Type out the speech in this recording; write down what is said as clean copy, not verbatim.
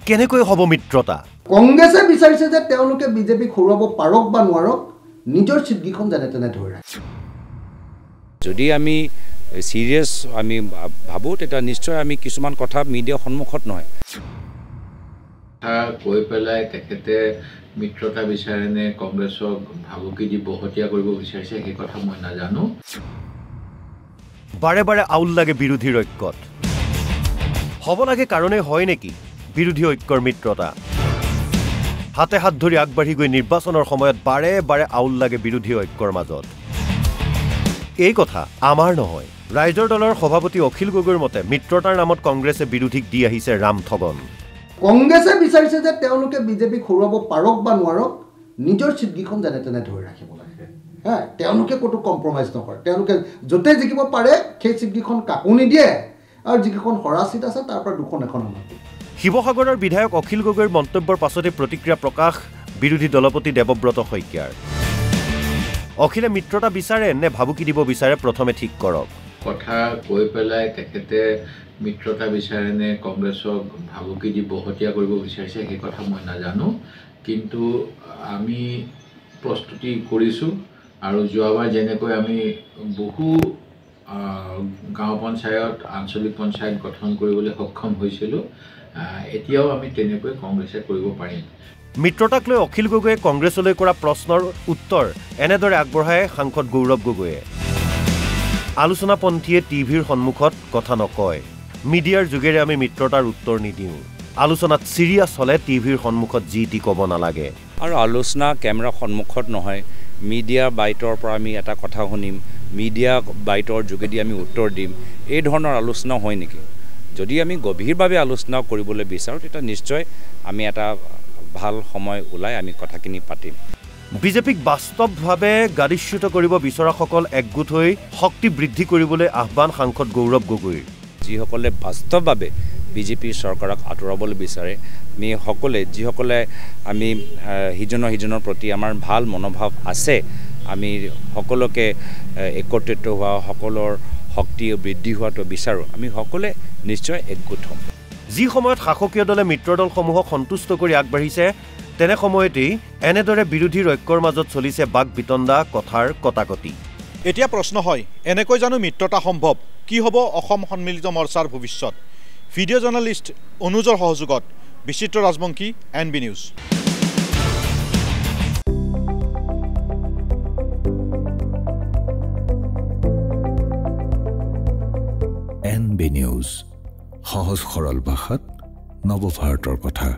কেনেকৈ হ'ব মিত্ৰতা? কংগ্ৰেছে বিচাৰিছে যে তেওঁলোকে বিজেপিক হৰুৱাব পাৰক বা নোৱাৰক নিজৰ চিটকিখন যেনে তেনে ধৰি ৰাখিছে। যদি আমি সিৰিয়াছ আমি ভাবোঁ তেতিয়া নিশ্চয় আমি কিছুমান কথা মিডিয়াৰ সন্মুখত নহয় কৈ পেলাই তেখেতে মিত্ৰতা বিচাৰেনে কংগ্ৰেছক ভাবুকি দি বহতীয়া কৰিব বিচাৰিছে সেই কথা মই নাজানো। বাৰে বাৰে আউল লাগে বিৰোধীৰ ঐক্যত। হ'ব লাগে কাৰণেই হয় নেকি বিৰোধী ঐক্যৰ মিত্ৰতা? হাতে হাত ধৰি আগবাঢ়ি গৈ নিৰ্বাচনৰ সময়ত বাৰে বাৰে আউল লাগে বিৰোধী ঐক্যৰ মাজত। এই কথা আমাৰ নহয়, ৰাইজৰ দলৰ সভাপতি অখিল গগৈৰ মতে মিত্ৰতাৰ নামত কংগ্ৰেছে বিৰোধীক দি আহিছে ৰামঠগন। কংগ্ৰেছে বিচাৰিছে যে তেওঁলোকে বিজেপিক হৰুৱাব পাৰক বা নোৱাৰক নিজৰ চিটকিখন যেনে তেনে ধৰি ৰাখিব লাগে। তেওঁলোকে ক'তো কম্প্ৰমাইজ নকৰে। তেওঁলোকে য'তে জিকিব পাৰে সেই চিটকিখন কাকো নিদিয়ে আৰু যিকেইখন হৰা চিট আছে তাৰ পৰা দুখন এখন আমাৰ। শিৱসাগৰৰ বিধায়ক অখিল গগৈৰ মন্তব্যৰ পাছতে প্ৰতিক্ৰিয়া প্ৰকাশ বিৰোধী দলপতি দেৱব্ৰত শইকীয়াৰ। অখিলে মিত্ৰতা বিচাৰে নে ভাবুকি দিব বিচাৰে প্ৰথমে ঠিক কৰক। কথা কৈ পেলাই তেখেতে মিত্ৰতা বিচাৰেনে কংগ্ৰেছক ভাবুকি দি বহতীয়া কৰিব বিচাৰিছে সেই কথা মই নাজানো। কিন্তু আমি প্ৰস্তুতি কৰিছোঁ আৰু যোৱাবাৰ যেনেকৈ আমি বহু গাঁও পঞ্চায়ত আঞ্চলিক পঞ্চায়ত গঠন কৰিবলৈ সক্ষম হৈছিলোঁ এতিয়াও আমি তেনেকৈ কংগ্ৰেছে কৰিব পাৰিম। মিত্ৰতাক লৈ অখিল গগৈয়ে কংগ্ৰেছলৈ কৰা প্ৰশ্নৰ উত্তৰ এনেদৰে আগবঢ়ায় সাংসদ গৌৰৱ গগৈয়ে। আলোচনাপন্থীয়ে টিভিৰ সন্মুখত কথা নকয়, মিডিয়াৰ যোগেৰে আমি মিত্ৰতাৰ উত্তৰ নিদিওঁ। আলোচনাত চিৰিয়াছ হ'লে টিভিৰ সন্মুখত যি টি ক'ব নালাগে। আৰু আলোচনা কেমেৰাৰ সন্মুখত নহয়, মিডিয়া বাইটৰ পৰা আমি এটা কথা শুনিম, মিডিয়া বাইটৰ যোগেদি আমি উত্তৰ দিম, এই ধৰণৰ আলোচনা হয় নেকি? যদি আমি গভীৰভাৱে আলোচনা কৰিবলৈ বিচাৰোঁ তেতিয়া নিশ্চয় আমি এটা ভাল সময় ওলাই আমি কথাখিনি পাতিম। বিজেপিক বাস্তৱভাৱে গাড়ীচ্যুত কৰিব বিচৰাসকল একগোট হৈ শক্তি বৃদ্ধি কৰিবলৈ আহ্বান সাংসদ গৌৰৱ গগৈৰ। যিসকলে বাস্তৱভাৱে বিজেপি চৰকাৰক আঁতৰাবলৈ বিচাৰে, আমি সকলোৱে যিসকলে আমি সিজনৰ প্ৰতি আমাৰ ভাল মনোভাৱ আছে, আমি সকলোকে একত্ৰিত হোৱা, সকলৰ শক্তি বৃদ্ধি হোৱাটো বিচাৰোঁ, আমি সকলোৱে নিশ্চয় একগোট হ'ম। যি সময়ত শাসকীয় দলে মিত্ৰ দলসমূহক সন্তুষ্ট কৰি আগবাঢ়িছে তেনে সময়তেই এনেদৰে বিৰোধীৰ ঐক্যৰ মাজত চলিছে বাক বিতণ্ডা, কথাৰ কটাকটি। এতিয়া প্ৰশ্ন হয়, এনেকৈ জানো মিত্ৰতা সম্ভৱ? কি হ'ব অসম সন্মিলিত মৰ্চাৰ ভৱিষ্যত? ভিডিঅ' জাৰ্নেলিষ্ট অনুজৰ সহযোগত বিচিত্ৰ Rajbongshi, NB news. NB news, সহজ সৰল ভাষাত নৱভাৰতৰ কথা।